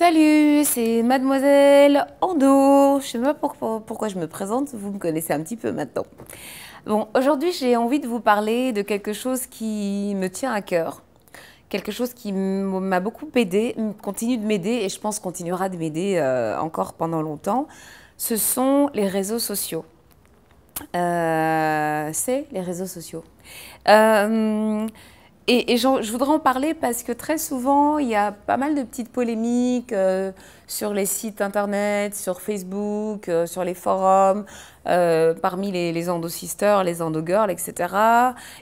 Salut, c'est Mademoiselle Ando. Je ne sais pas pourquoi je me présente, vous me connaissez un petit peu maintenant. Bon, aujourd'hui j'ai envie de vous parler de quelque chose qui me tient à cœur, quelque chose qui m'a beaucoup aidé, continue de m'aider et je pense continuera de m'aider encore pendant longtemps. Ce sont les réseaux sociaux. C'est les réseaux sociaux. Euh, je voudrais en parler parce que très souvent, il y a pas mal de petites polémiques sur les sites internet, sur Facebook, sur les forums, parmi les endo-sisters, les endo-girls, etc.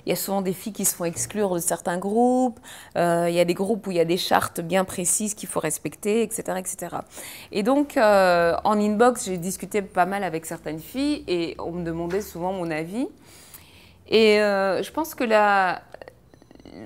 Il y a souvent des filles qui se font exclure de certains groupes. Il y a des groupes où il y a des chartes bien précises qu'il faut respecter, etc., etc. Et donc, en inbox, j'ai discuté pas mal avec certaines filles et on me demandait souvent mon avis. Et je pense que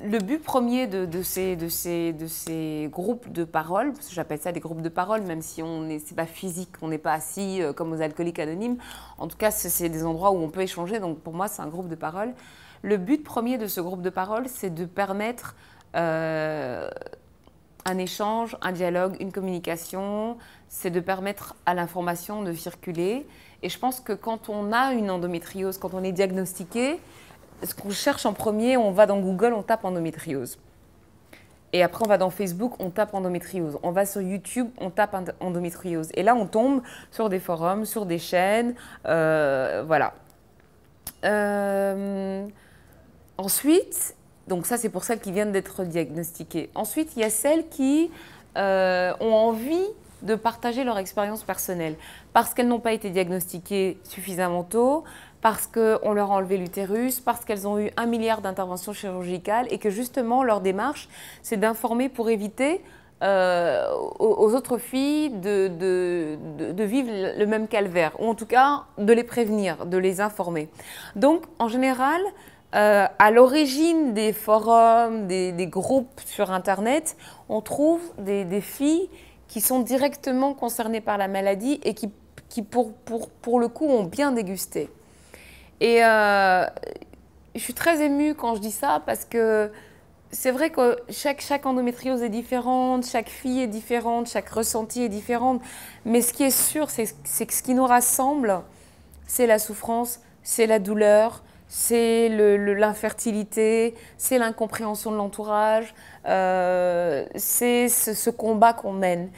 le but premier de ces groupes de parole, parce que j'appelle ça des groupes de parole, même si c'est pas physique, on n'est pas assis comme aux alcooliques anonymes, en tout cas c'est des endroits où on peut échanger, donc pour moi c'est un groupe de parole. Le but premier de ce groupe de parole, c'est de permettre un échange, un dialogue, une communication, c'est de permettre à l'information de circuler. Et je pense que quand on a une endométriose, quand on est diagnostiqué, ce qu'on cherche en premier, on va dans Google, on tape endométriose. Et après, on va dans Facebook, on tape endométriose. On va sur YouTube, on tape endométriose. Et là, on tombe sur des forums, sur des chaînes, voilà. Ensuite, donc ça, c'est pour celles qui viennent d'être diagnostiquées. Ensuite, il y a celles qui ont envie de partager leur expérience personnelle parce qu'elles n'ont pas été diagnostiquées suffisamment tôt, parce qu'on leur a enlevé l'utérus, parce qu'elles ont eu 1 milliard d'interventions chirurgicales et que justement leur démarche, c'est d'informer pour éviter aux autres filles de vivre le même calvaire, ou en tout cas de les prévenir, de les informer. Donc en général, à l'origine des forums, des groupes sur Internet, on trouve des filles qui sont directement concernées par la maladie et qui pour le coup, ont bien dégusté. Et je suis très émue quand je dis ça parce que c'est vrai que chaque endométriose est différente, chaque fille est différente, chaque ressenti est différent. Mais ce qui est sûr, c'est que ce qui nous rassemble, c'est la souffrance, c'est la douleur, c'est l'infertilité, c'est l'incompréhension de l'entourage, c'est ce combat qu'on mène.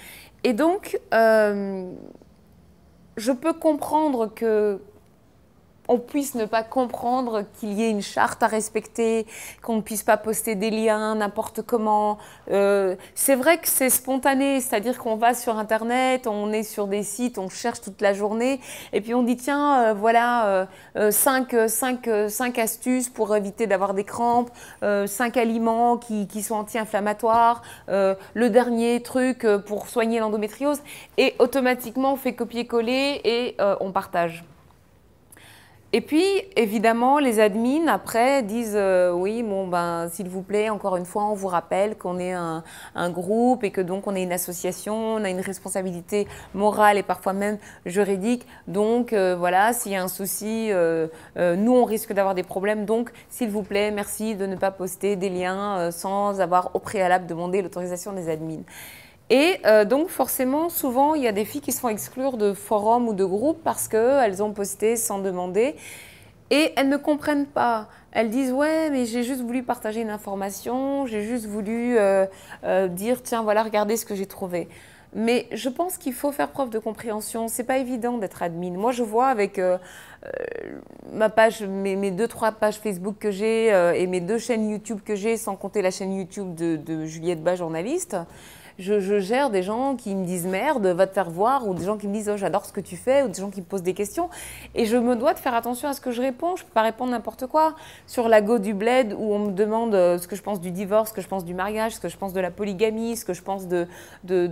Et donc, je peux comprendre qu'on puisse ne pas comprendre qu'il y ait une charte à respecter, qu'on ne puisse pas poster des liens n'importe comment. C'est vrai que c'est spontané, c'est-à-dire qu'on va sur Internet, on est sur des sites, on cherche toute la journée, et puis on dit tiens, voilà, 5 astuces pour éviter d'avoir des crampes, 5 aliments qui sont anti-inflammatoires, le dernier truc pour soigner l'endométriose, et automatiquement on fait copier-coller et on partage. Et puis, évidemment, les admins, après, disent oui, bon, ben, s'il vous plaît, encore une fois, on vous rappelle qu'on est un groupe et que donc on est une association, on a une responsabilité morale et parfois même juridique. Donc, voilà, s'il y a un souci, nous, on risque d'avoir des problèmes. Donc, s'il vous plaît, merci de ne pas poster des liens sans avoir au préalable demandé l'autorisation des admins. Et donc forcément, souvent, il y a des filles qui se font exclure de forums ou de groupes parce qu'elles ont posté sans demander et elles ne comprennent pas. Elles disent « ouais, mais j'ai juste voulu partager une information, j'ai juste voulu dire « tiens, voilà, regardez ce que j'ai trouvé ». Mais je pense qu'il faut faire preuve de compréhension. C'est pas évident d'être admin. Moi, je vois avec ma page, mes 2-3 pages Facebook que j'ai et mes 2 chaînes YouTube que j'ai, sans compter la chaîne YouTube de Juliette Bas, journaliste. Je gère des gens qui me disent merde, va te faire voir, ou des gens qui me disent oh, j'adore ce que tu fais, ou des gens qui me posent des questions. Et je me dois de faire attention à ce que je réponds. Je ne peux pas répondre n'importe quoi. Sur la go du bled, où on me demande ce que je pense du divorce, ce que je pense du mariage, ce que je pense de la polygamie, ce que je pense de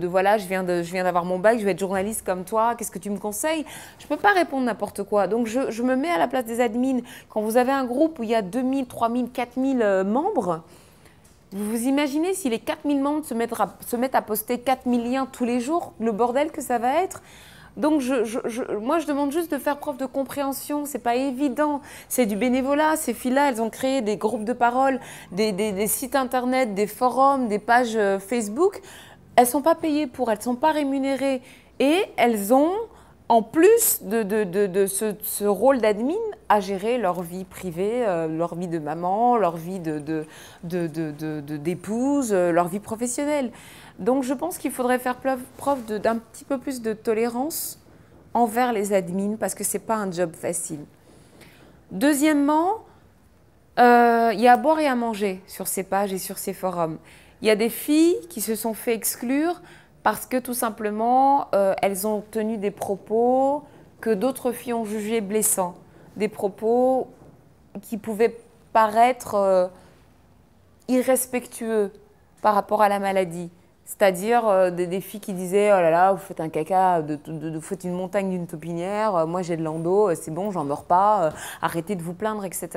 voilà, je viens d'avoir mon bac, je vais être journaliste comme toi, qu'est-ce que tu me conseilles? Je ne peux pas répondre n'importe quoi. Donc je me mets à la place des admins. Quand vous avez un groupe où il y a 2000, 3000, 4000 membres, vous vous imaginez si les 4000 membres se mettent à poster 4000 liens tous les jours, le bordel que ça va être? Donc moi, je demande juste de faire preuve de compréhension. C'est pas évident. C'est du bénévolat. Ces filles-là, elles ont créé des groupes de parole, des sites internet, des forums, des pages Facebook. elles ne sont pas payées pour, elles ne sont pas rémunérées et elles ont, en plus de ce rôle d'admin, à gérer leur vie privée, leur vie de maman, leur vie d'épouse, leur vie professionnelle. Donc je pense qu'il faudrait faire preuve d'un petit peu plus de tolérance envers les admins parce que ce n'est pas un job facile. Deuxièmement, il y a à boire et à manger sur ces pages et sur ces forums. Il y a des filles qui se sont fait exclure parce que tout simplement, elles ont tenu des propos que d'autres filles ont jugés blessants. Des propos qui pouvaient paraître irrespectueux par rapport à la maladie. C'est-à-dire des filles qui disaient « Oh là là, vous faites un caca, vous faites une montagne d'une taupinière, moi j'ai de l'endo, c'est bon, j'en meurs pas, arrêtez de vous plaindre, etc. »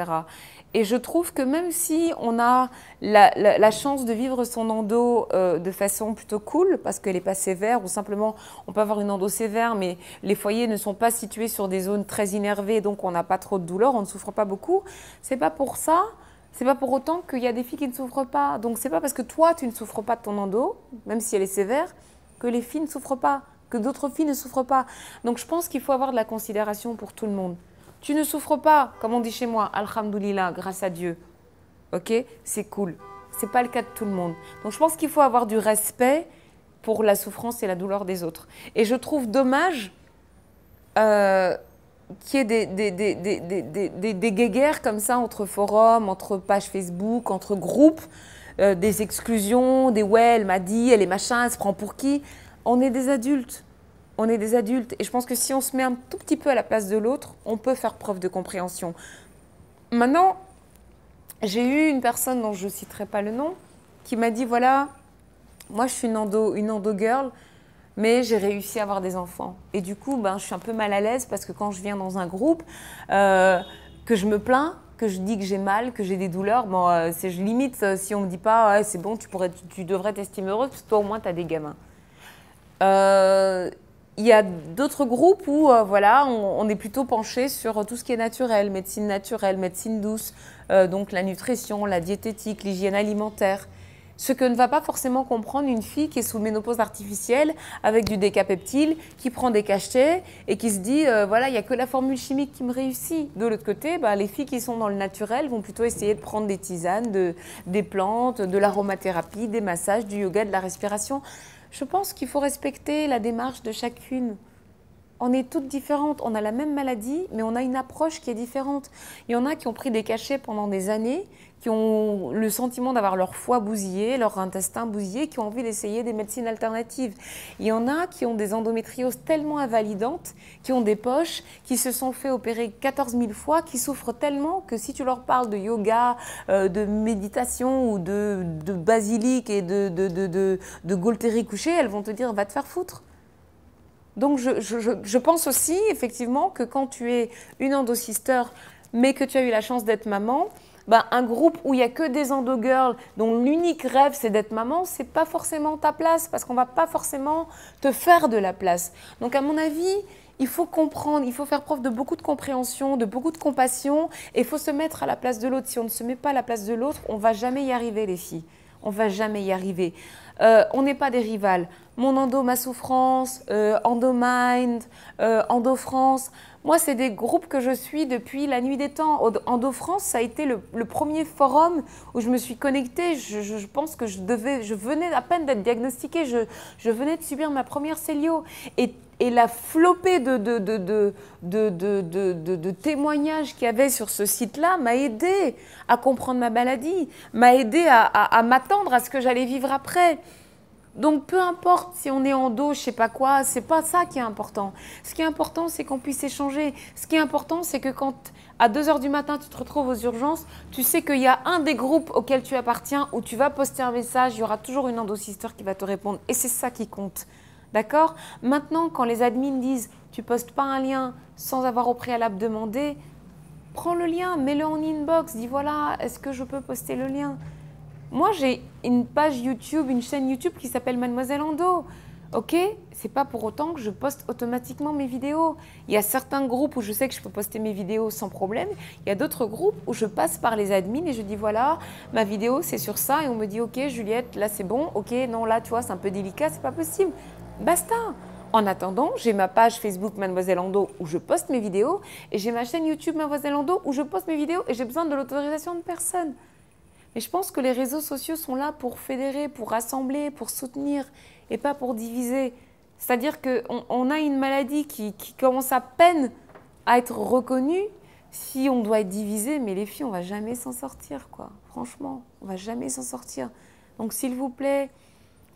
Et je trouve que même si on a la chance de vivre son endo de façon plutôt cool, parce qu'elle n'est pas sévère, ou simplement on peut avoir une endo sévère, mais les foyers ne sont pas situés sur des zones très innervées, donc on n'a pas trop de douleur, on ne souffre pas beaucoup, c'est pas pour ça. C'est pas pour autant qu'il y a des filles qui ne souffrent pas. Donc c'est pas parce que toi tu ne souffres pas de ton endo, même si elle est sévère, que les filles ne souffrent pas, que d'autres filles ne souffrent pas. Donc je pense qu'il faut avoir de la considération pour tout le monde. Tu ne souffres pas, comme on dit chez moi, alhamdoulilah, grâce à Dieu. Ok, c'est cool. C'est pas le cas de tout le monde. Donc je pense qu'il faut avoir du respect pour la souffrance et la douleur des autres. Et je trouve dommage qu'il y ait des guéguerres comme ça entre forums, entre pages Facebook, entre groupes, des exclusions, des ouais, elle m'a dit, elle est machin, elle se prend pour qui. On est des adultes. On est des adultes. Et je pense que si on se met un tout petit peu à la place de l'autre, on peut faire preuve de compréhension. Maintenant, j'ai eu une personne dont je ne citerai pas le nom, qui m'a dit, voilà, moi je suis une endo girl, mais j'ai réussi à avoir des enfants. Et du coup, je suis un peu mal à l'aise parce que quand je viens dans un groupe, que je me plains, que je dis que j'ai mal, que j'ai des douleurs, je limite si on ne me dit pas ouais, c'est bon, tu devrais t'estimer heureuse parce que toi au moins tu as des gamins. Il y a d'autres groupes où voilà, on est plutôt penché sur tout ce qui est naturel, médecine douce, donc la nutrition, la diététique, l'hygiène alimentaire. Ce que ne va pas forcément comprendre une fille qui est sous ménopause artificielle avec du décapeptyle, qui prend des cachets et qui se dit voilà, il n'y a que la formule chimique qui me réussit. De l'autre côté, les filles qui sont dans le naturel vont plutôt essayer de prendre des tisanes, des plantes, de l'aromathérapie, des massages, du yoga, de la respiration. Je pense qu'il faut respecter la démarche de chacune. On est toutes différentes, on a la même maladie, mais on a une approche qui est différente. Il y en a qui ont pris des cachets pendant des années, qui ont le sentiment d'avoir leur foie bousillé, leur intestin bousillé, qui ont envie d'essayer des médecines alternatives. Il y en a qui ont des endométrioses tellement invalidantes, qui ont des poches, qui se sont fait opérer 14 000 fois, qui souffrent tellement que si tu leur parles de yoga, de méditation ou de basilic et de Gualtéry couché, elles vont te dire « va te faire foutre ». Donc, je pense aussi, effectivement, que quand tu es une endo-sister, mais que tu as eu la chance d'être maman, un groupe où il n'y a que des endo-girls dont l'unique rêve, c'est d'être maman, ce n'est pas forcément ta place, parce qu'on ne va pas forcément te faire de la place. Donc, à mon avis, il faut comprendre, il faut faire preuve de beaucoup de compréhension, de beaucoup de compassion, et il faut se mettre à la place de l'autre. Si on ne se met pas à la place de l'autre, on ne va jamais y arriver, les filles. On ne va jamais y arriver. On n'est pas des rivales. Mon endo, ma souffrance, EndoMind, EndoFrance. Moi, c'est des groupes que je suis depuis la nuit des temps. EndoFrance, ça a été le premier forum où je me suis connectée. Je pense que je venais à peine d'être diagnostiquée. Je venais de subir ma première célio. Et la flopée de témoignages qu'il y avait sur ce site-là m'a aidé à comprendre ma maladie, m'a aidé à m'attendre à ce que j'allais vivre après. Donc, peu importe si on est en dos, je sais pas quoi, c'est pas ça qui est important. Ce qui est important, c'est qu'on puisse échanger. Ce qui est important, c'est que quand à 2 h du matin, tu te retrouves aux urgences, tu sais qu'il y a un des groupes auxquels tu appartiens où tu vas poster un message, il y aura toujours une endo-sister qui va te répondre. Et c'est ça qui compte. D'accord? Maintenant, quand les admins disent « tu postes pas un lien sans avoir au préalable demandé », prends le lien, mets-le en inbox, dis « voilà, est-ce que je peux poster le lien ?» Moi, j'ai une page YouTube, une chaîne YouTube qui s'appelle Mademoiselle Endo. Ok, c'est pas pour autant que je poste automatiquement mes vidéos. Il y a certains groupes où je sais que je peux poster mes vidéos sans problème. Il y a d'autres groupes où je passe par les admins et je dis voilà, ma vidéo c'est sur ça et on me dit ok Juliette, là c'est bon, ok, non là tu vois c'est un peu délicat, c'est pas possible. Basta. En attendant, j'ai ma page Facebook Mademoiselle Ando où je poste mes vidéos et j'ai ma chaîne YouTube Mademoiselle Ando où je poste mes vidéos et j'ai besoin de l'autorisation de personne. Mais je pense que les réseaux sociaux sont là pour fédérer, pour rassembler, pour soutenir et pas pour diviser. C'est-à-dire qu'on a une maladie qui commence à peine à être reconnue si on doit être divisé. Mais les filles, on ne va jamais s'en sortir, quoi. Franchement, on ne va jamais s'en sortir. Donc s'il vous plaît,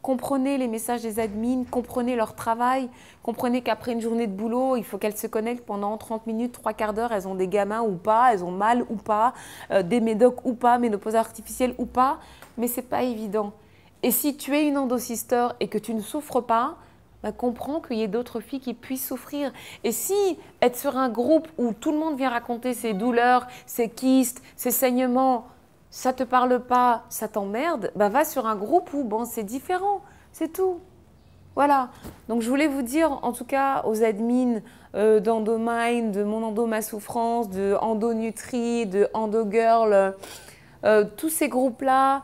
comprenez les messages des admins, comprenez leur travail, comprenez qu'après une journée de boulot, il faut qu'elles se connectent pendant 30 minutes, 3/4 d'heure, elles ont des gamins ou pas, elles ont mal ou pas, des médocs ou pas, ménopause artificielle ou pas, mais ce n'est pas évident. Et si tu es une endosister et que tu ne souffres pas, bah, comprends qu'il y ait d'autres filles qui puissent souffrir. Et si être sur un groupe où tout le monde vient raconter ses douleurs, ses kystes, ses saignements, ça te parle pas, ça t'emmerde, bah va sur un groupe où bon, c'est différent, c'est tout. Voilà. Donc je voulais vous dire, en tout cas aux admins d'Endomind, de Mon Endo Ma Souffrance, de Endonutri, de Endogirl, tous ces groupes-là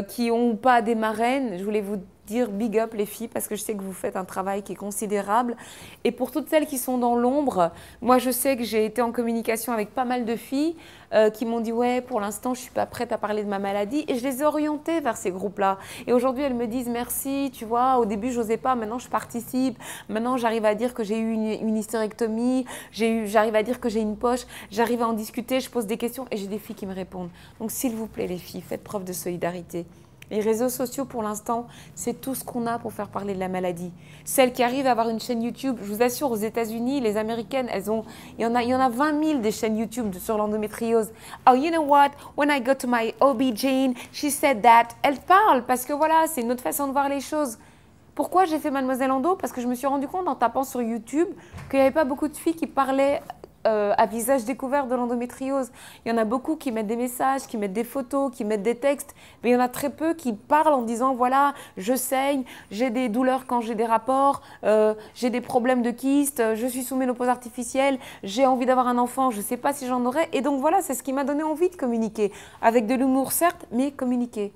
qui n'ont pas des marraines, je voulais vous dire big up les filles parce que je sais que vous faites un travail qui est considérable. Et pour toutes celles qui sont dans l'ombre, moi je sais que j'ai été en communication avec pas mal de filles qui m'ont dit ouais pour l'instant je suis pas prête à parler de ma maladie et je les ai orientées vers ces groupes-là. Et aujourd'hui elles me disent merci, tu vois, au début j'osais pas, maintenant je participe, maintenant j'arrive à dire que j'ai eu une hystérectomie, j'arrive à dire que j'ai une poche, j'arrive à en discuter, je pose des questions et j'ai des filles qui me répondent. Donc s'il vous plaît les filles, faites preuve de solidarité. Les réseaux sociaux, pour l'instant, c'est tout ce qu'on a pour faire parler de la maladie. Celles qui arrivent à avoir une chaîne YouTube, je vous assure, aux États-Unis, les Américaines, il y en a 20 000 des chaînes YouTube sur l'endométriose. Oh, you know what? When I go to my OB-GYN, she said that. Elle parle parce que voilà, c'est une autre façon de voir les choses. Pourquoi j'ai fait Mademoiselle Endo? Parce que je me suis rendu compte en tapant sur YouTube qu'il n'y avait pas beaucoup de filles qui parlaient à visage découvert de l'endométriose. Il y en a beaucoup qui mettent des messages, qui mettent des photos, qui mettent des textes, mais il y en a très peu qui parlent en disant voilà, je saigne, j'ai des douleurs quand j'ai des rapports, j'ai des problèmes de kyste, je suis sous ménopause artificielle, j'ai envie d'avoir un enfant, je ne sais pas si j'en aurai. Et donc voilà, c'est ce qui m'a donné envie de communiquer. Avec de l'humour certes, mais communiquer.